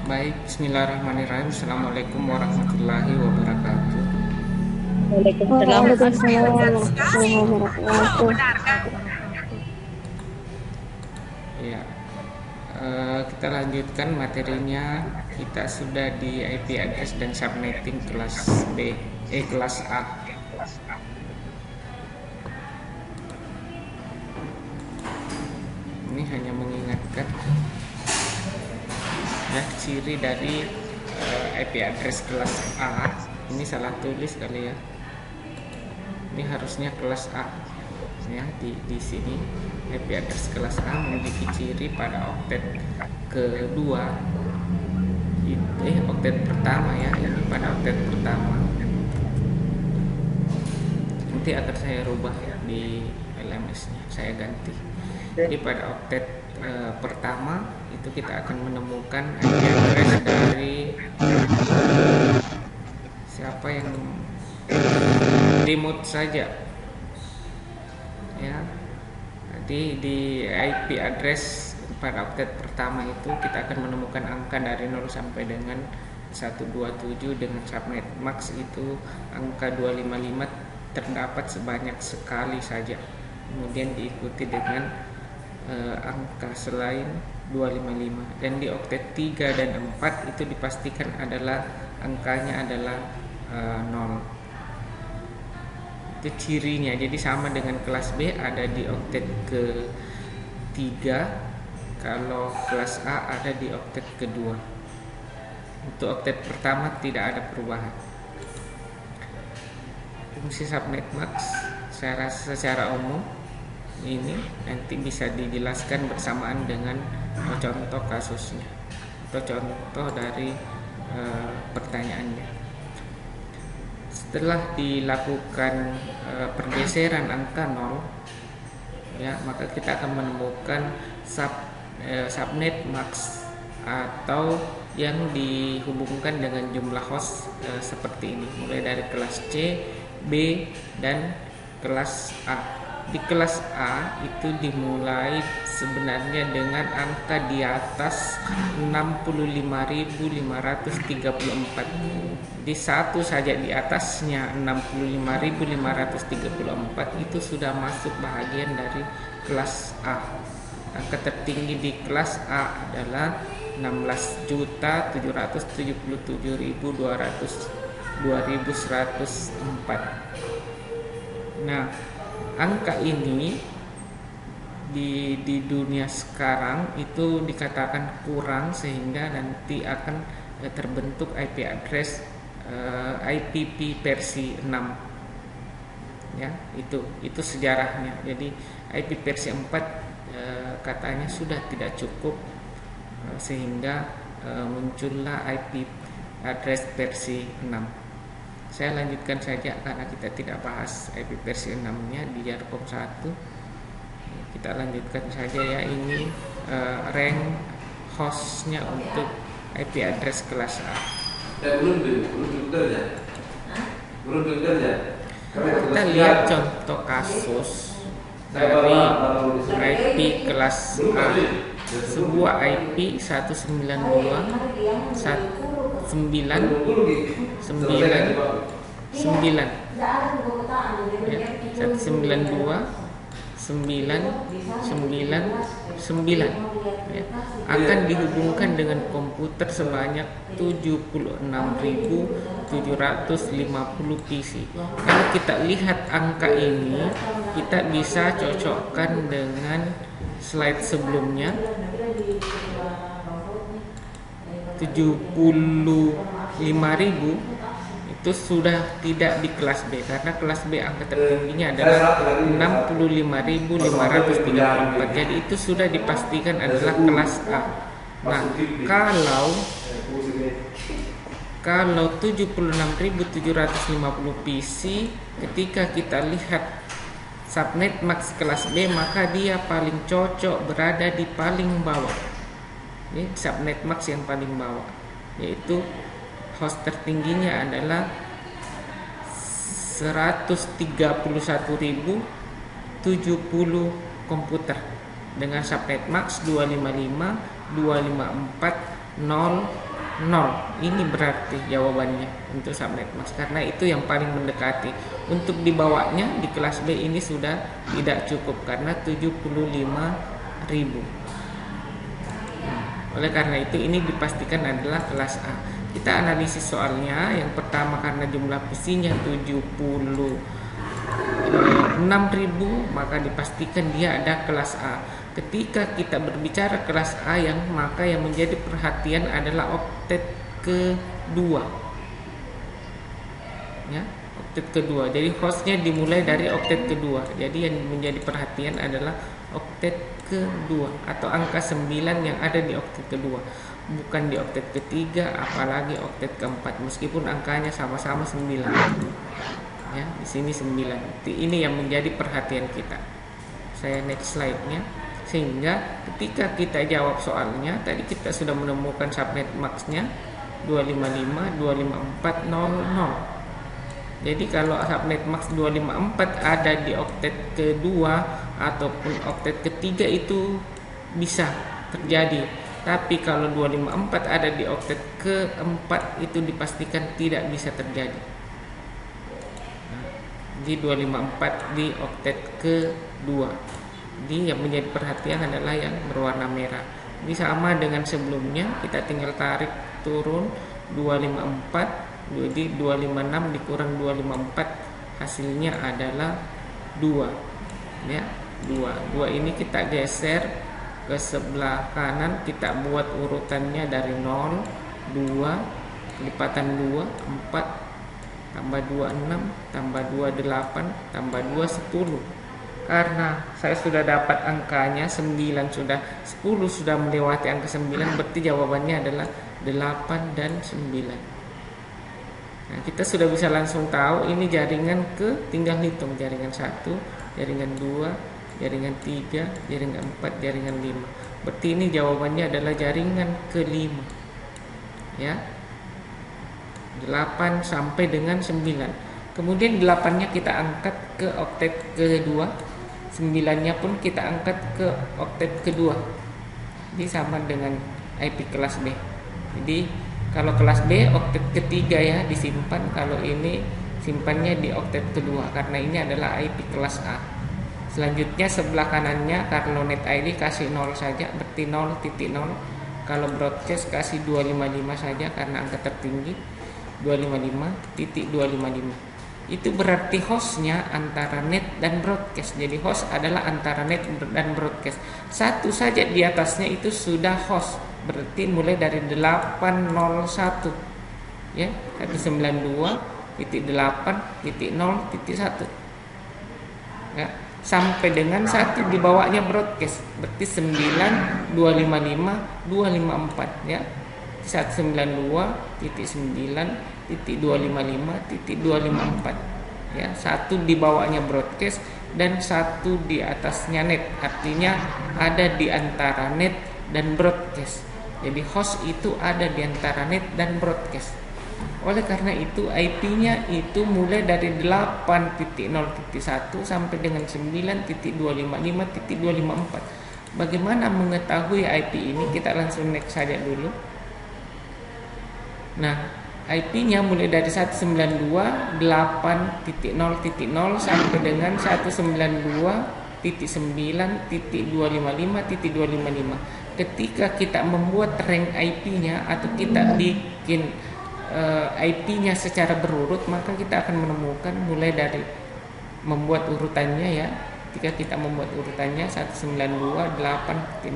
Baik, bismillahirrahmanirrahim. Assalamualaikum warahmatullahi wabarakatuh. Waalaikumsalam Waalaikumsalam warahmatullahi warahmatullahi wabarakatuh. wabarakatuh. Ya, kita lanjutkan materinya. Kita sudah di IP address dan subnetting kelas B, kelas A. Ini hanya mengingatkan ya ciri dari IP address kelas A. Ini salah tulis kali ya. Ini harusnya kelas A. Ya, di sini IP address kelas A memiliki ciri pada oktet kedua, oktet pertama ya, ini pada oktet pertama. Nanti akan saya rubah di LMS-nya, saya ganti. Jadi pada oktet pertama itu kita akan menemukan IP address dari siapa yang remote saja ya. Jadi di IP address pada oktet pertama itu kita akan menemukan angka dari 0 sampai dengan 127 dengan subnet max itu angka 255 terdapat sebanyak sekali saja. Kemudian diikuti dengan angka selain 255, dan di oktet 3 dan 4 itu dipastikan adalah angkanya adalah 0. Itu cirinya, jadi sama dengan kelas B ada di oktet ke 3, kalau kelas A ada di oktet kedua. Untuk oktet pertama tidak ada perubahan. Fungsi subnet max saya rasa secara umum ini nanti bisa dijelaskan bersamaan dengan contoh kasusnya atau contoh dari pertanyaannya. Setelah dilakukan pergeseran angka 0 ya, maka kita akan menemukan subnet max atau yang dihubungkan dengan jumlah host seperti ini, mulai dari kelas C, B, dan kelas A. Di kelas A itu dimulai sebenarnya dengan angka di atas 65.534. Di satu saja di atasnya 65.534 itu sudah masuk bahagian dari kelas A. Angka tertinggi di kelas A adalah 16.777.204. Nah, angka ini di dunia sekarang itu dikatakan kurang sehingga nanti akan terbentuk IP address IPv versi 6 ya. Itu sejarahnya. Jadi IP versi 4 katanya sudah tidak cukup, sehingga muncullah IP address versi 6. Saya lanjutkan saja karena kita tidak bahas IP versi 6-nya di Jarkom 1. Kita lanjutkan saja ya, ini rank hostnya untuk IP address kelas A. Kita lihat contoh kasus dari IP kelas A. Sebuah IP 192.169.9 ya, 192.999 ya, akan dihubungkan dengan komputer sebanyak 76.750 PC. Kalau kita lihat angka ini, kita bisa cocokkan dengan slide sebelumnya. 75.000 itu sudah tidak di kelas B, karena kelas B angka tertingginya adalah 65.534. Jadi itu sudah dipastikan adalah kelas A. Nah, kalau 76.750 PC, ketika kita lihat subnet max kelas B, maka dia paling cocok berada di paling bawah. Ini subnet max yang paling bawah, yaitu host tertingginya adalah 131.070 komputer dengan subnet max 255.254.0 0. Ini berarti jawabannya untuk subnet max, karena itu yang paling mendekati. Untuk dibawanya di kelas B ini sudah tidak cukup karena 75.000. Oleh karena itu ini dipastikan adalah kelas A. Kita analisis soalnya. Yang pertama, karena jumlah visinya 76.000, maka dipastikan dia ada kelas A. Ketika kita berbicara kelas A, maka yang menjadi perhatian adalah oktet kedua. Ya, oktet kedua. Jadi hostnya dimulai dari oktet kedua. Jadi yang menjadi perhatian adalah oktet kedua atau angka 9 yang ada di oktet kedua, bukan di oktet ketiga, apalagi oktet keempat, meskipun angkanya sama-sama 9. Ya, di sini 9. Ini yang menjadi perhatian kita. Saya next slide-nya. Sehingga ketika kita jawab soalnya, tadi kita sudah menemukan subnet max-nya 255, 25400. Jadi kalau subnet max 254 ada di oktet kedua ataupun oktet ketiga itu bisa terjadi. Tapi kalau 254 ada di oktet keempat itu dipastikan tidak bisa terjadi. Di 254 di oktet kedua. Jadi yang menjadi perhatian adalah yang berwarna merah. Ini sama dengan sebelumnya, kita tinggal tarik turun 254. Jadi 256 dikurang 254 hasilnya adalah 2. Ya, 2. 2 ini kita geser ke sebelah kanan, kita buat urutannya dari 0, 2, lipatan 2, 4, tambah 2, 6, tambah 2, 8, tambah 2, 10. Karena saya sudah dapat angkanya 9, 10 sudah melewati angka 9, berarti jawabannya adalah 8 dan 9. Nah, kita sudah bisa langsung tahu ini jaringan tinggal hitung jaringan 1, jaringan 2, jaringan 3, jaringan 4, jaringan 5. Berarti ini jawabannya adalah jaringan ke-5. Ya. 8 sampai dengan 9. Kemudian 8-nya kita angkat ke oktet kedua, 9-nya pun kita angkat ke oktet kedua. Ini sama dengan IP kelas B. Jadi kalau kelas B oktet ketiga ya disimpan, kalau ini simpannya di oktet kedua karena ini adalah IP kelas A. Selanjutnya sebelah kanannya karena net ID kasih 0 saja, berarti 0.0. Kalau broadcast kasih 255 saja karena angka tertinggi 255.255. Itu berarti hostnya antara net dan broadcast. Jadi host adalah antara net dan broadcast. Satu saja di atasnya itu sudah host. Berarti mulai dari 801 ya, 192.8.0.1 ya, sampai dengan 1 di bawahnya broadcast. Berarti 9.255.254 ya. 192.9.255.254 ya, 1 di bawahnya broadcast dan 1 di atasnya net. Artinya ada di antara net dan broadcast. Jadi host itu ada di antara net dan broadcast. Oleh karena itu IP-nya itu mulai dari 8.0.1 sampai dengan 9.255.254. Bagaimana mengetahui IP ini? Kita langsung next saja dulu. Nah, IP-nya mulai dari 192.8.0.0 sampai dengan 192.9.255.255. Ketika kita membuat rank IP-nya atau kita bikin IP-nya secara berurut, maka kita akan menemukan mulai dari membuat urutannya ya. Ketika kita membuat urutannya 192.8.0.1,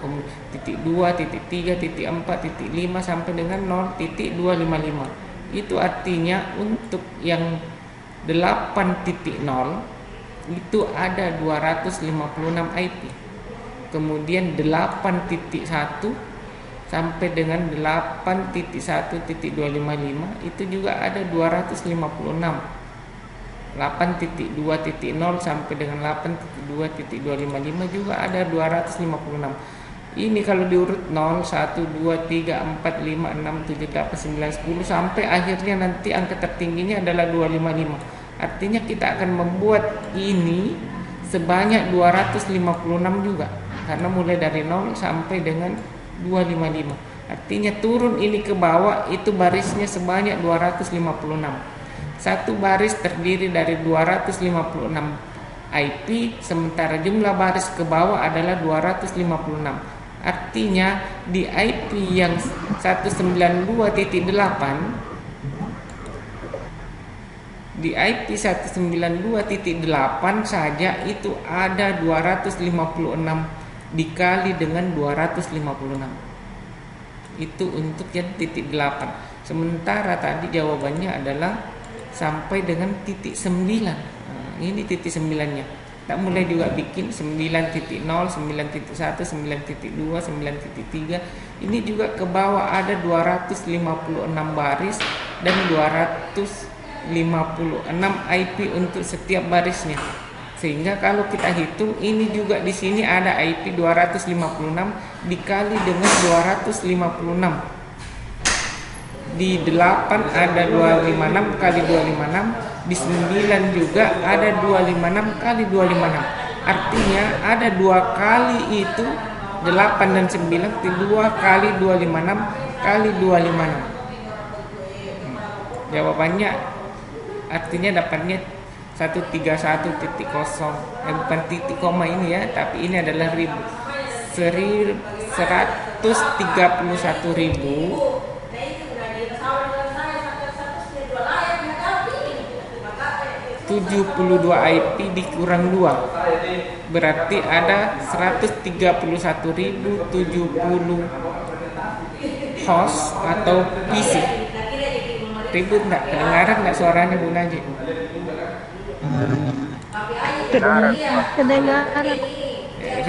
kemudian titik 2, titik 3, titik 4, titik 5 sampai dengan 0.255. Itu artinya untuk yang 8.0 itu ada 256 IP. Kemudian 8.1 sampai dengan 8.1.255 itu juga ada 256. 8.2.0 sampai dengan 8.2.255 juga ada 256. Ini kalau diurut 0, 1, 2, 3, 4, 5, 6, 7, 8, 9, 10 sampai akhirnya nanti angka tertingginya adalah 255. Artinya kita akan membuat ini sebanyak 256 juga. Karena mulai dari 0 sampai dengan 255. Artinya turun ini ke bawah itu barisnya sebanyak 256. Satu baris terdiri dari 256 IP, sementara jumlah baris ke bawah adalah 256. Artinya di IP yang 192.8, di IP 192.8 saja itu ada 256 dikali dengan 256. Itu untuk yang titik 8. Sementara tadi jawabannya adalah sampai dengan titik 9. Nah, ini titik 9-nya. Tak mulai juga bikin 9.0, 9.1, 9.2, 9.3. Ini juga ke bawah ada 256 baris dan 256 IP untuk setiap barisnya. Sehingga kalau kita hitung ini juga di sini ada IP 256 dikali dengan 256. Di 8 ada 256 kali 256, di 9 juga ada 256 kali 256. Artinya ada 2 kali itu 8 dan 9 itu 2 kali 256 kali 256. Jawabannya artinya dapatnya 131.0, bukan titik koma ini ya, tapi ini adalah 131.000 72 IP dikurang 2 berarti ada 131.070 host atau PC. Ribut enggak? Kedengaran enggak suaranya Bu Najib? Kedengaran.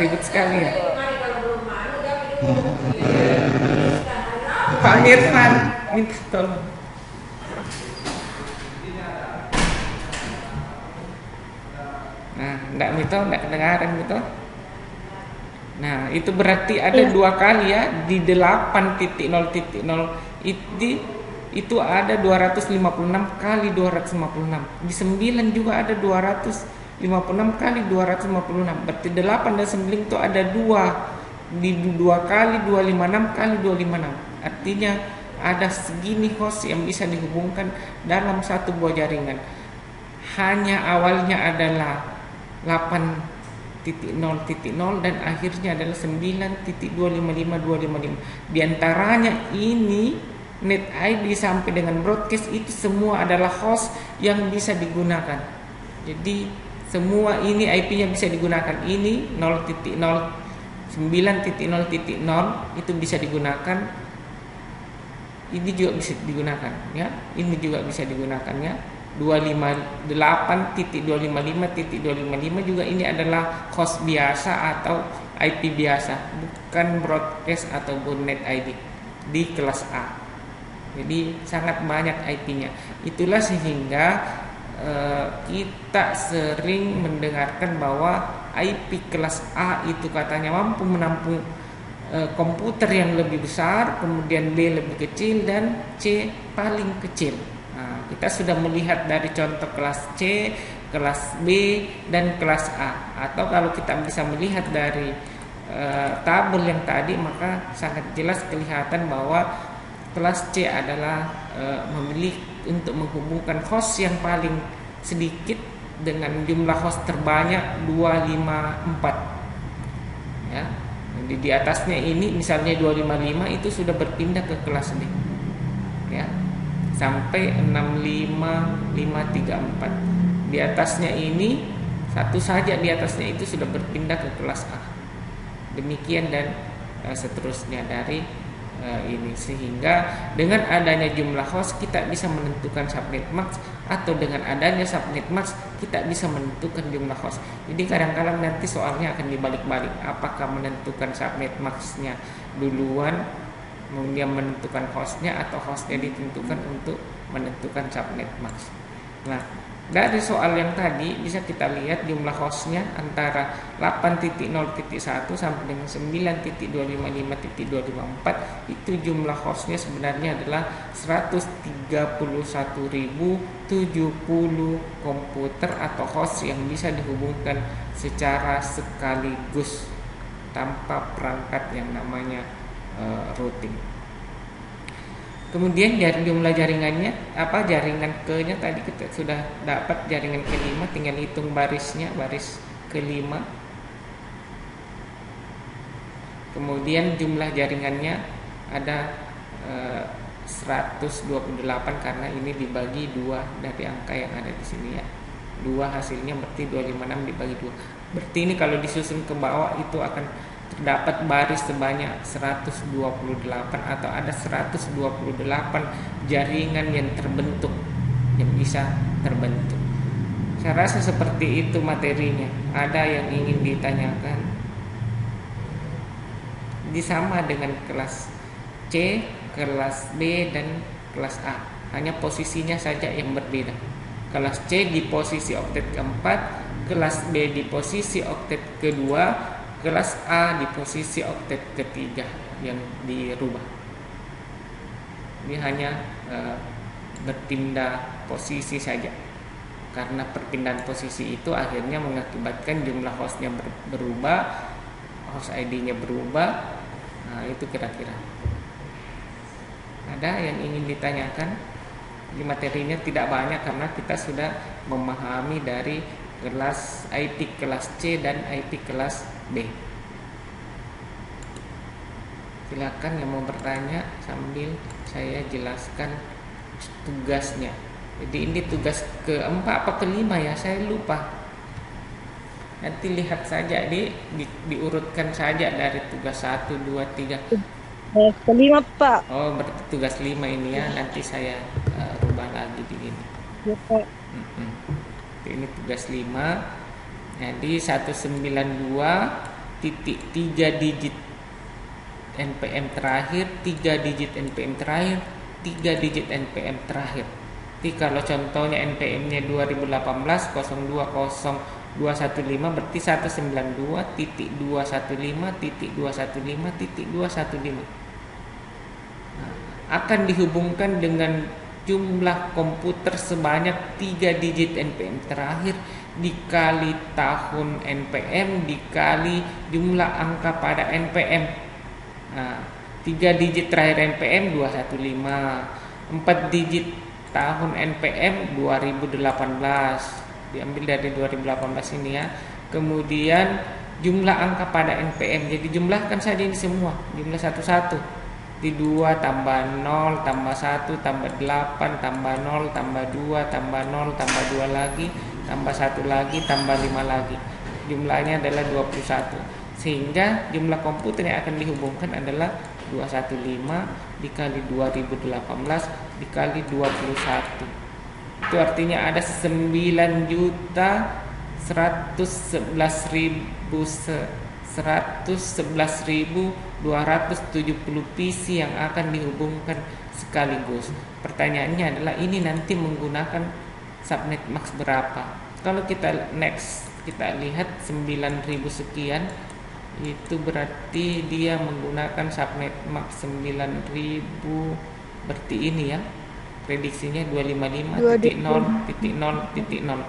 Ribut sekali ya. Pak Irfan minta tolong. Nah, enggak kedengaran gitu. Nah, itu berarti ada 2 kali ya di 8.0.0 itu ada 256 kali 256. Di 9 juga ada 256 kali 256. Berarti 8 dan 9 itu ada 2 di 2 kali 256 kali 256. Artinya ada segini host yang bisa dihubungkan dalam satu buah jaringan. Hanya awalnya adalah 8.0.0 dan akhirnya adalah 9.255.255. Di antaranya ini net ID sampai dengan broadcast itu semua adalah host yang bisa digunakan. Jadi semua ini IP-nya bisa digunakan. Ini 0.0 9.0.0 itu bisa digunakan. Ini juga bisa digunakan ya. Ini juga bisa digunakan ya. 258.255.255 juga ini adalah host biasa atau IP biasa, bukan broadcast ataupun net ID di kelas A. Jadi sangat banyak IP-nya. Itulah sehingga kita sering mendengarkan bahwa IP kelas A itu katanya mampu menampung komputer yang lebih besar, kemudian B lebih kecil dan C paling kecil. Nah, kita sudah melihat dari contoh kelas C, kelas B, dan kelas A. Atau kalau kita bisa melihat dari tabel yang tadi, maka sangat jelas kelihatan bahwa kelas C adalah memilih untuk menghubungkan host yang paling sedikit dengan jumlah host terbanyak 254. Ya. Jadi di atasnya ini misalnya 255 itu sudah berpindah ke kelas D. Ya. Sampai 65534. Di atasnya ini satu saja di atasnya itu sudah berpindah ke kelas A. Demikian dan seterusnya dari ini, sehingga dengan adanya jumlah host kita bisa menentukan subnet max, atau dengan adanya subnet max kita bisa menentukan jumlah host. Jadi kadang-kadang nanti soalnya akan dibalik-balik, apakah menentukan subnet maxnya duluan kemudian menentukan hostnya, atau hostnya ditentukan untuk menentukan subnet max. Nah, dari soal yang tadi bisa kita lihat jumlah hostnya antara 8.0.1 sampai dengan 9.255.254 itu jumlah hostnya sebenarnya adalah 131.070 komputer atau host yang bisa dihubungkan secara sekaligus tanpa perangkat yang namanya routing. Kemudian dari jumlah jaringannya, jaringan ke-nya tadi kita sudah dapat jaringan ke-5, tinggal hitung barisnya, baris ke-5. Kemudian jumlah jaringannya ada 128 karena ini dibagi 2 dari angka yang ada di sini ya. 2 hasilnya berarti 256 dibagi 2. Berarti ini kalau disusun ke bawah itu akan terdapat baris sebanyak 128 atau ada 128 jaringan yang terbentuk, yang bisa terbentuk. Saya rasa seperti itu materinya. Ada yang ingin ditanyakan? Ini sama dengan kelas C, kelas B, dan kelas A. Hanya posisinya saja yang berbeda. Kelas C di posisi oktet keempat, kelas B di posisi oktet kedua, kelas A di posisi oktet ketiga yang dirubah. Ini hanya berpindah posisi saja. Karena perpindahan posisi itu akhirnya mengakibatkan jumlah hostnya berubah, host ID-nya berubah. Nah, itu kira-kira. Ada yang ingin ditanyakan? Di materinya tidak banyak karena kita sudah memahami dari kelas IP kelas C dan IP kelas B. Silakan yang mau bertanya sambil saya jelaskan tugasnya. Jadi ini tugas keempat apa kelima ya, saya lupa. Nanti lihat saja diurutkan saja dari tugas 1, 2, 3. Kelima, Pak. Oh, berarti tugas 5 ini ya. Nanti saya rubah lagi di ini. Ya, Pak. Ini tugas 5. Jadi 192.3 digit NPM terakhir, 3 digit NPM terakhir, 3 digit NPM terakhir. Jadi kalau contohnya NPM-nya 2018 020215 berarti 192.215.215.215. Akan dihubungkan dengan jumlah komputer sebanyak 3 digit NPM terakhir dikali tahun NPM dikali jumlah angka pada NPM. 3 digit terakhir NPM 215, 4 digit tahun NPM 2018, diambil dari 2018 ini ya. Kemudian jumlah angka pada NPM, jadi jumlahkan saja ini semua, jumlah satu-satu. Di 2 tambah 0 tambah 1 tambah 8 tambah 0 tambah 2 tambah 0 tambah 2 lagi tambah 1 lagi tambah 5 lagi, jumlahnya adalah 21. Sehingga jumlah komputer yang akan dihubungkan adalah 215 dikali 2018 dikali 21. Itu artinya ada 9.111.270 PC yang akan dihubungkan sekaligus. Pertanyaannya adalah ini nanti menggunakan subnet max berapa? Kalau kita next kita lihat 9.000 sekian, itu berarti dia menggunakan subnet max 9.000, berarti ini ya prediksinya 255.0.0.0. Nah,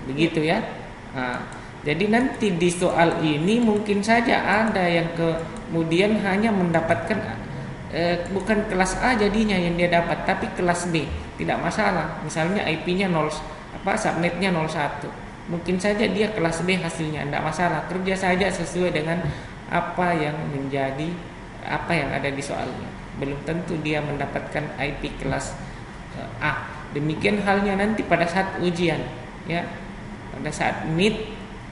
begitu ya. Nah, jadi nanti di soal ini mungkin saja ada yang kemudian hanya mendapatkan bukan kelas A jadinya yang dia dapat, tapi kelas B, tidak masalah. Misalnya IP-nya subnetnya 01. Mungkin saja dia kelas B hasilnya, tidak masalah. Kerja saja sesuai dengan apa yang ada di soalnya. Belum tentu dia mendapatkan IP kelas A. Demikian halnya nanti pada saat ujian, ya. Pada saat mid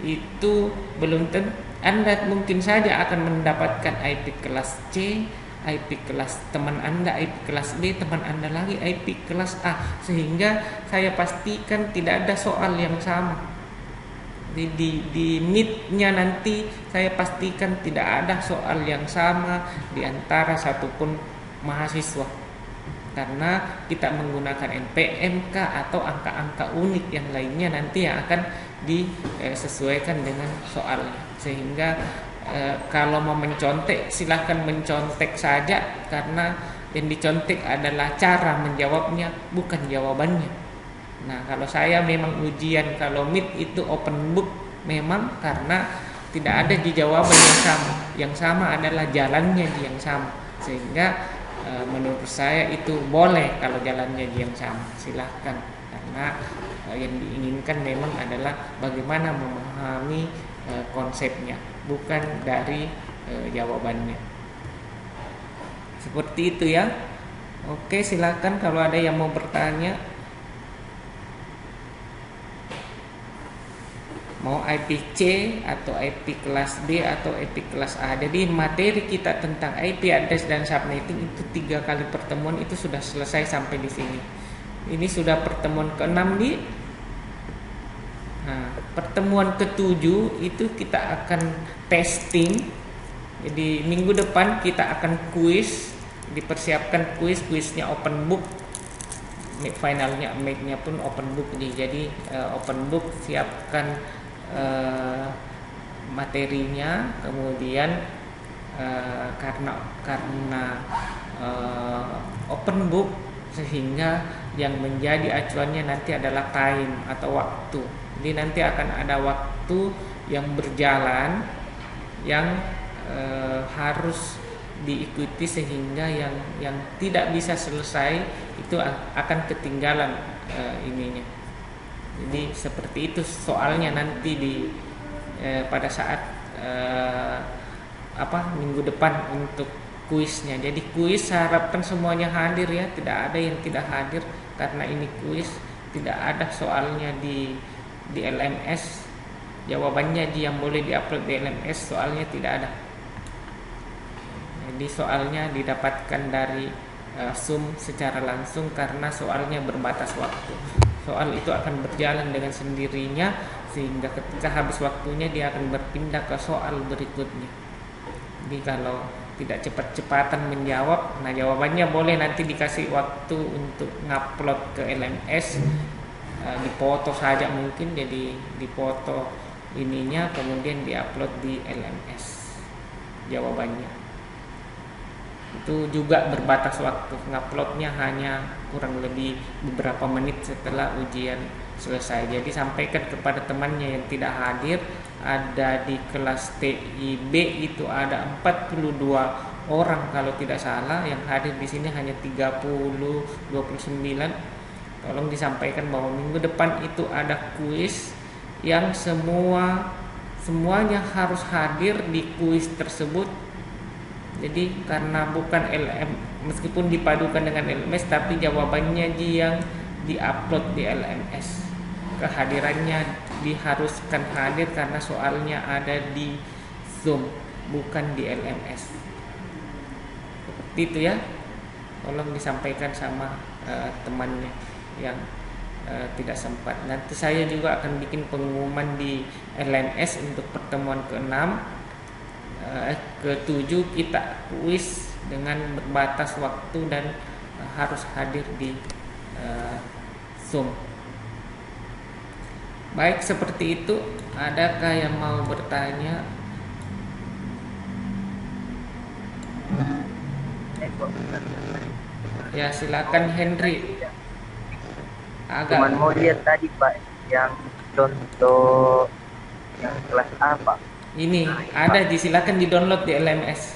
itu belum tentu Anda mungkin saja akan mendapatkan IP kelas C, IP kelas teman Anda, IP kelas B teman Anda lagi, IP kelas A, sehingga saya pastikan tidak ada soal yang sama. Di mid-nya nanti saya pastikan tidak ada soal yang sama di antara satupun mahasiswa, karena kita menggunakan NPM atau angka-angka unik yang lainnya nanti yang akan disesuaikan dengan soalnya. Sehingga kalau mau mencontek silahkan mencontek saja, karena yang dicontek adalah cara menjawabnya, bukan jawabannya. Nah, kalau saya memang ujian, kalau mid itu open book memang, karena tidak ada di jawaban yang sama. Yang sama adalah jalannya yang sama. Sehingga menurut saya itu boleh kalau jalannya yang sama, silahkan, karena yang diinginkan memang adalah bagaimana memahami konsepnya, bukan dari jawabannya. Seperti itu ya. Oke, silakan kalau ada yang mau bertanya. Mau IP C atau IP kelas B atau IP kelas A. Jadi materi kita tentang IP address dan subnetting itu 3 kali pertemuan itu sudah selesai sampai di sini. Ini sudah pertemuan ke-6 di. Nah, pertemuan ke-7 itu kita akan testing. Jadi minggu depan kita akan kuis, dipersiapkan kuisnya open book. Finalnya make-nya pun open book nih. Jadi open book siapkan materinya, kemudian karena open book sehingga yang menjadi acuannya nanti adalah time atau waktu. Jadi nanti akan ada waktu yang berjalan yang harus diikuti sehingga yang tidak bisa selesai itu akan ketinggalan ininya. Jadi seperti itu soalnya nanti pada saat minggu depan untuk kuisnya. Jadi kuis harapkan semuanya hadir ya, tidak ada yang tidak hadir karena ini kuis, tidak ada soalnya di LMS. Jawabannya yang boleh diupload di LMS, soalnya tidak ada. Jadi soalnya didapatkan dari Zoom secara langsung karena soalnya berbatas waktu. Soal itu akan berjalan dengan sendirinya sehingga ketika habis waktunya dia akan berpindah ke soal berikutnya. Jadi kalau tidak cepat-cepatan menjawab, nah jawabannya boleh nanti dikasih waktu untuk ngupload ke LMS, dipoto saja mungkin, jadi dipoto ininya kemudian diupload di LMS jawabannya. Itu juga berbatas waktu, nguploadnya hanya kurang lebih beberapa menit setelah ujian selesai. Jadi sampaikan kepada temannya yang tidak hadir, ada di kelas TIB itu ada 42 orang kalau tidak salah, yang hadir di sini hanya 29. Tolong disampaikan bahwa minggu depan itu ada kuis yang semuanya harus hadir di kuis tersebut. Jadi karena bukan meskipun dipadukan dengan LMS, tapi jawabannya yang diupload di LMS. Kehadirannya diharuskan hadir karena soalnya ada di Zoom, bukan di LMS. Seperti itu ya. Tolong disampaikan sama temannya yang tidak sempat. Nanti saya juga akan bikin pengumuman di LMS untuk pertemuan ke-6. Ke-7 kita kuis dengan berbatas waktu dan harus hadir di Zoom. Baik, seperti itu. Adakah yang mau bertanya? Ya, silakan Henry. Cuman mau lihat tadi Pak yang contoh yang kelas A Pak. Ini ada, silakan di-download di LMS.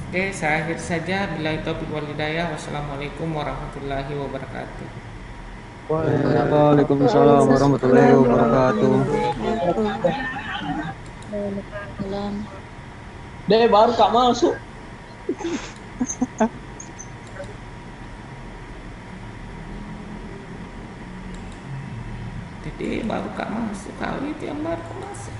Oke, saya akhir saja. Billahi taufiq wal hidayah. Wassalamualaikum warahmatullahi wabarakatuh. Waalaikumsalam warahmatullahi wabarakatuh. Deh baru Kak masuk. Jadi baru Kak masuk, kali itu yang baru masuk.